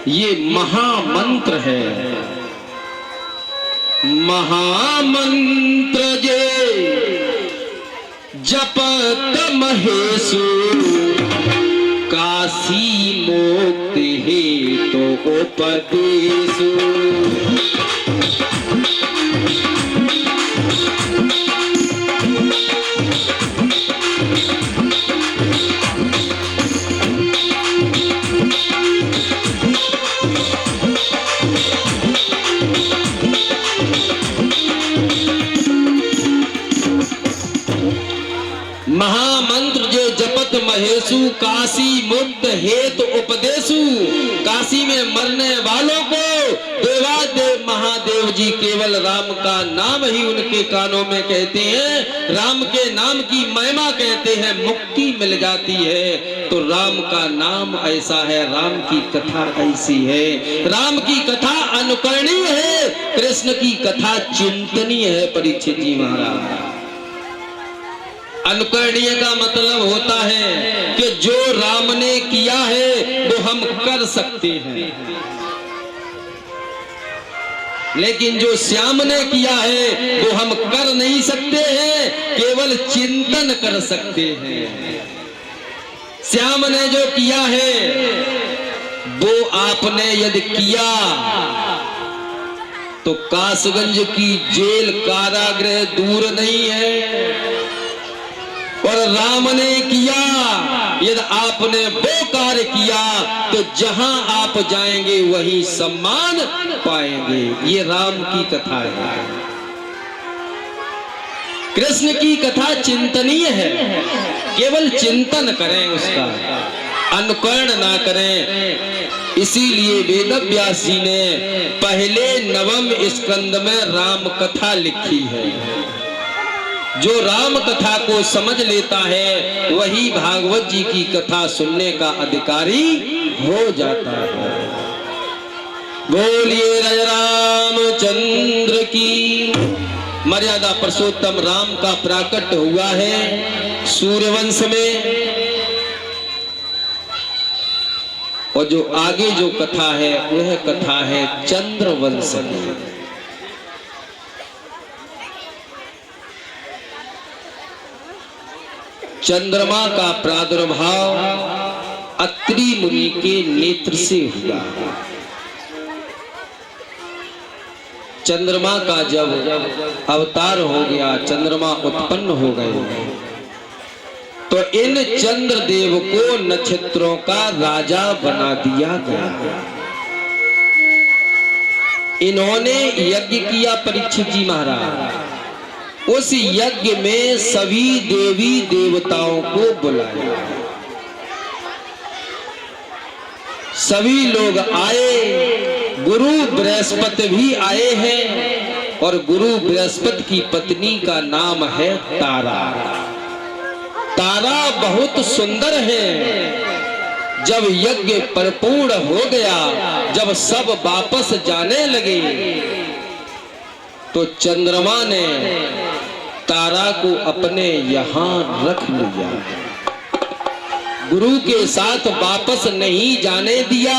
ये महामंत्र है। महामंत्र जे जपत महेशु, काशी मोक्ति हे तो उपदेशु। महामंत्र जो जपत महेशु, काशी मुक्त हेत उपदेशु। काशी में मरने वालों को देवादेव महादेव जी केवल राम का नाम ही उनके कानों में कहते हैं, राम के नाम की महिमा कहते हैं, मुक्ति मिल जाती है। तो राम का नाम ऐसा है, राम की कथा ऐसी है। राम की कथा अनुकरणीय है, कृष्ण की कथा चिंतनीय है। परीक्षित जी महाराज, अनुकरणीय का मतलब होता है कि जो राम ने किया है वो हम कर सकते हैं, लेकिन जो श्याम ने किया है वो हम कर नहीं सकते हैं, केवल चिंतन कर सकते हैं। श्याम ने जो किया है वो आपने यदि किया तो कासगंज की जेल कारागृह दूर नहीं है। और राम ने किया, यदि आपने वो कार्य किया तो जहां आप जाएंगे वहीं सम्मान पाएंगे। ये राम की कथा है। कृष्ण की कथा चिंतनीय है, केवल चिंतन करें, उसका अनुकरण ना करें। इसीलिए वेदव्यास जी ने पहले नवम स्कंद में राम कथा लिखी है। जो राम कथा को समझ लेता है वही भागवत जी की कथा सुनने का अधिकारी हो जाता है। बोलिए रामचंद्र की। मर्यादा पुरुषोत्तम राम का प्राकट्य हुआ है सूर्यवंश में, और जो आगे जो कथा है वह कथा है चंद्रवंश की। चंद्रमा का प्रादुर्भाव अत्रि मुनि के नेत्र से हुआ। चंद्रमा का जब अवतार हो गया, चंद्रमा उत्पन्न हो गए, तो इन चंद्रदेव को नक्षत्रों का राजा बना दिया गया। इन्होंने यज्ञ किया परीक्षित जी महाराज। उस यज्ञ में सभी देवी देवताओं को बुलाया, सभी लोग आए। गुरु बृहस्पति भी आए हैं, और गुरु बृहस्पति की पत्नी का नाम है तारा। तारा बहुत सुंदर है। जब यज्ञ परिपूर्ण हो गया, जब सब वापस जाने लगे, तो चंद्रमा ने तारा को अपने यहां रख लिया, गुरु के साथ वापस नहीं जाने दिया।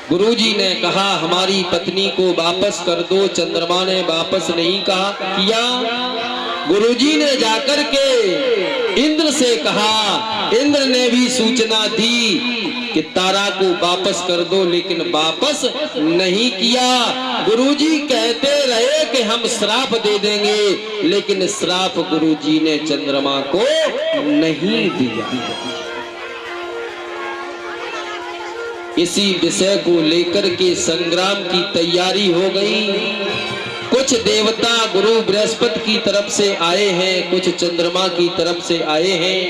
गुरुजी ने कहा हमारी पत्नी को वापस कर दो, चंद्रमा ने वापस नहीं किया। गुरुजी ने जाकर के इंद्र से कहा, इंद्र ने भी सूचना दी कि तारा को वापस कर दो, लेकिन वापस नहीं किया। गुरुजी कहते रहे कि हम श्राप दे देंगे, लेकिन श्राप गुरुजी ने चंद्रमा को नहीं दिया। इसी विषय को लेकर के संग्राम की तैयारी हो गई। कुछ देवता गुरु बृहस्पति की तरफ से आए हैं, कुछ चंद्रमा की तरफ से आए हैं।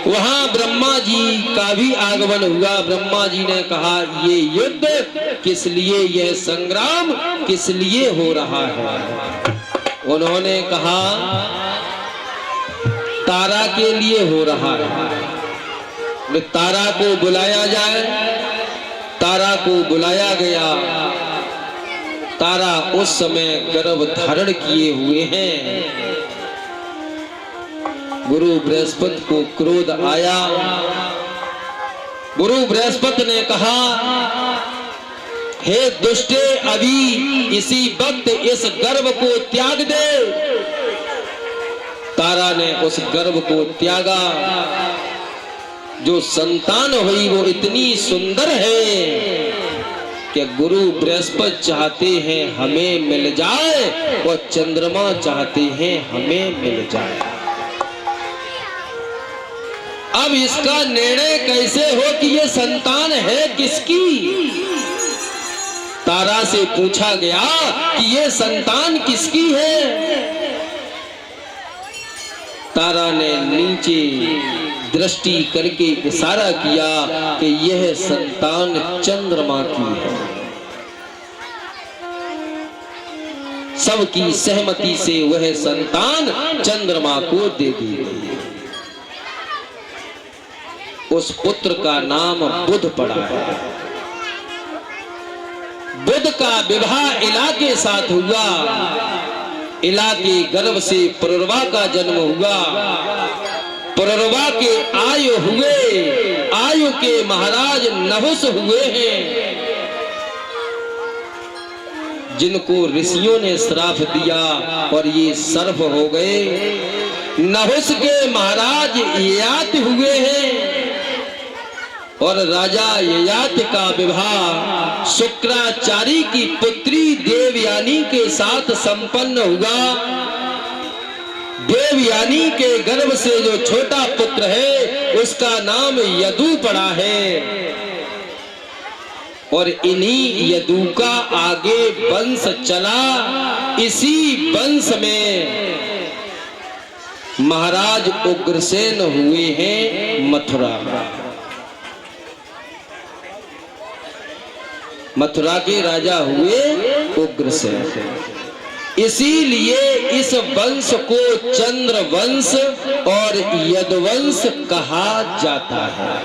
वहां ब्रह्मा जी का भी आगमन हुआ। ब्रह्मा जी ने कहा ये युद्ध किस लिए, यह संग्राम किस लिए हो रहा है? उन्होंने कहा तारा के लिए हो रहा है, तारा को बुलाया जाए। तारा को बुलाया गया। तारा उस समय गर्भ धारण किए हुए हैं। गुरु बृहस्पति को क्रोध आया, गुरु बृहस्पति ने कहा, हे दुष्टे, अभी इसी वक्त इस गर्भ को त्याग दे। तारा ने उस गर्भ को त्यागा। जो संतान हुई वो इतनी सुंदर है कि गुरु बृहस्पति चाहते हैं हमें मिल जाए और चंद्रमा चाहते हैं हमें मिल जाए। अब इसका निर्णय कैसे हो कि ये संतान है किसकी? तारा से पूछा गया कि ये संतान किसकी है। तारा ने नीचे दृष्टि करके इशारा किया कि यह संतान चंद्रमा की है। सबकी सहमति से वह संतान चंद्रमा को दे दी गई। उस पुत्र का नाम बुध पड़ा है। बुध का विवाह इला के साथ हुआ। इला के गर्भ से पुरुरवा का जन्म हुआ। पुरुरवा के आयु हुए। आयु के महाराज नहुस हुए हैं, जिनको ऋषियों ने श्राप दिया और ये सर्प हो गए। नहुस के महाराज ययाति हुए हैं और राजा ययाति का विवाह शुक्राचार्य की पुत्री देवयानी के साथ संपन्न हुआ। देवयानी के गर्भ से जो छोटा पुत्र है उसका नाम यदु पड़ा है और इन्हीं यदु का आगे वंश चला। इसी वंश में महाराज उग्रसेन हुए हैं मथुरा। मथुरा के राजा हुए उग्रसेन। इसीलिए इस वंश को चंद्र वंश और यदुवंश कहा जाता है।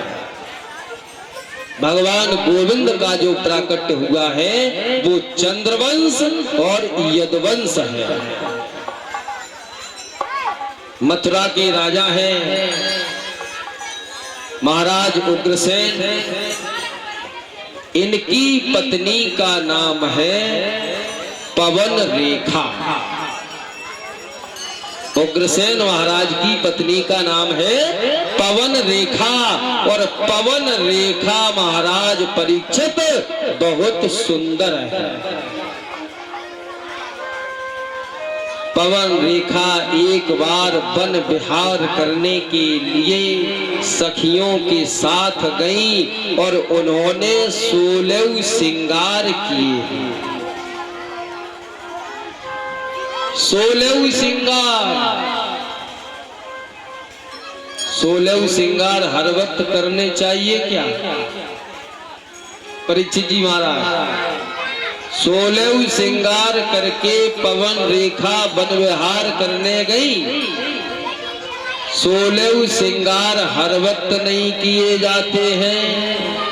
भगवान गोविंद का जो प्राकट्य हुआ है वो चंद्रवंश और यदुवंश है। मथुरा के राजा हैं महाराज उग्रसेन। इनकी पत्नी का नाम है पवन रेखा। उग्रसेन महाराज की पत्नी का नाम है पवन रेखा और पवन रेखा महाराज परीक्षित बहुत सुंदर है। पवन रेखा एक बार वन विहार करने के लिए सखियों के साथ गई और उन्होंने 16 श्रृंगार किए। 16 श्रृंगार। 16 श्रृंगार हर वक्त करने चाहिए क्या परीक्षित जी महाराज? 16 श्रृंगार करके पवन रेखा वन विहार करने गई। 16 श्रृंगार हर वक्त नहीं किए जाते हैं।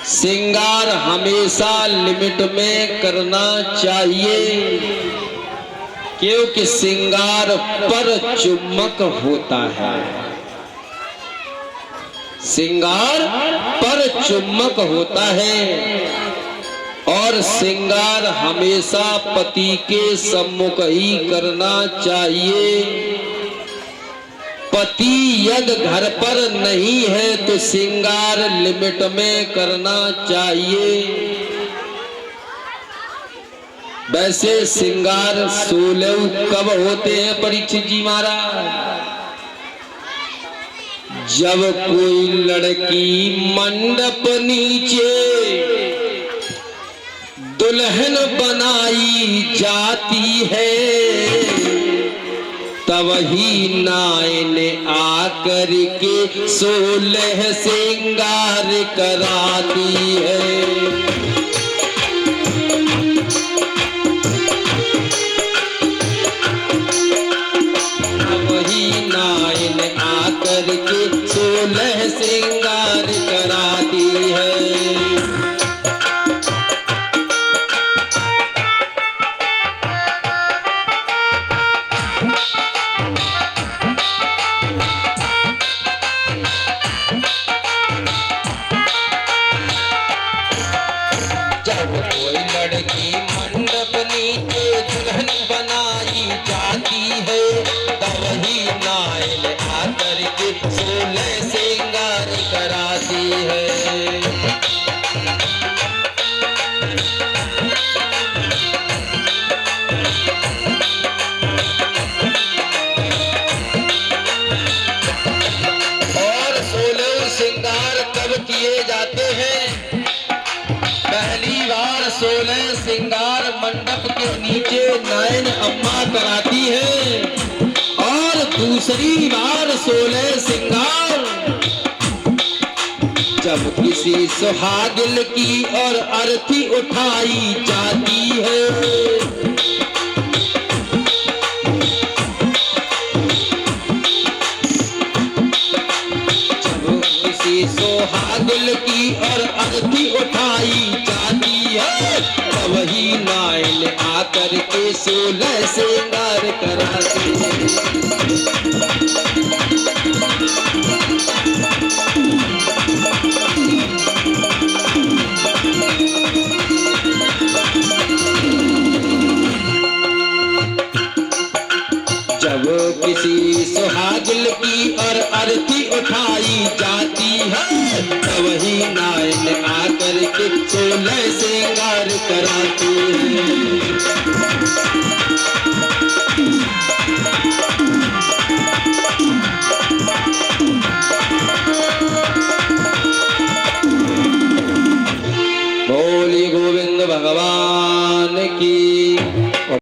श्रृंगार हमेशा लिमिट में करना चाहिए, क्योंकि श्रृंगार पर चुम्बक होता है। श्रृंगार पर चुम्बक होता है और श्रृंगार हमेशा पति के सम्मुख ही करना चाहिए। पति यदि घर पर नहीं है तो श्रृंगार लिमिट में करना चाहिए। वैसे श्रृंगार 16 कब होते हैं परीक्षित जी महाराज? जब कोई लड़की मंडप नीचे दुल्हन बनाई जाती है, तब ही नायन आकर के 16 श्रृंगार कराती है। तब ही नायन आकर के 16 श्रृंगार कराती है। श्रृंगार कब किए जाते हैं? पहली बार 16 श्रृंगार मंडप के नीचे नयन अम्मा कराती है और दूसरी बार 16 श्रृंगार जब किसी सुहागिन की और अर्थी उठाई जाती है। सुहागिन की और अर्थी उठाई जाती है तब ही नायन आकर के 16 श्रृंगार कराते जब किसी सुहागिन की और अर्थी उठाई जाती है तब ही नायन आकर के 16 श्रृंगार कराते हैं।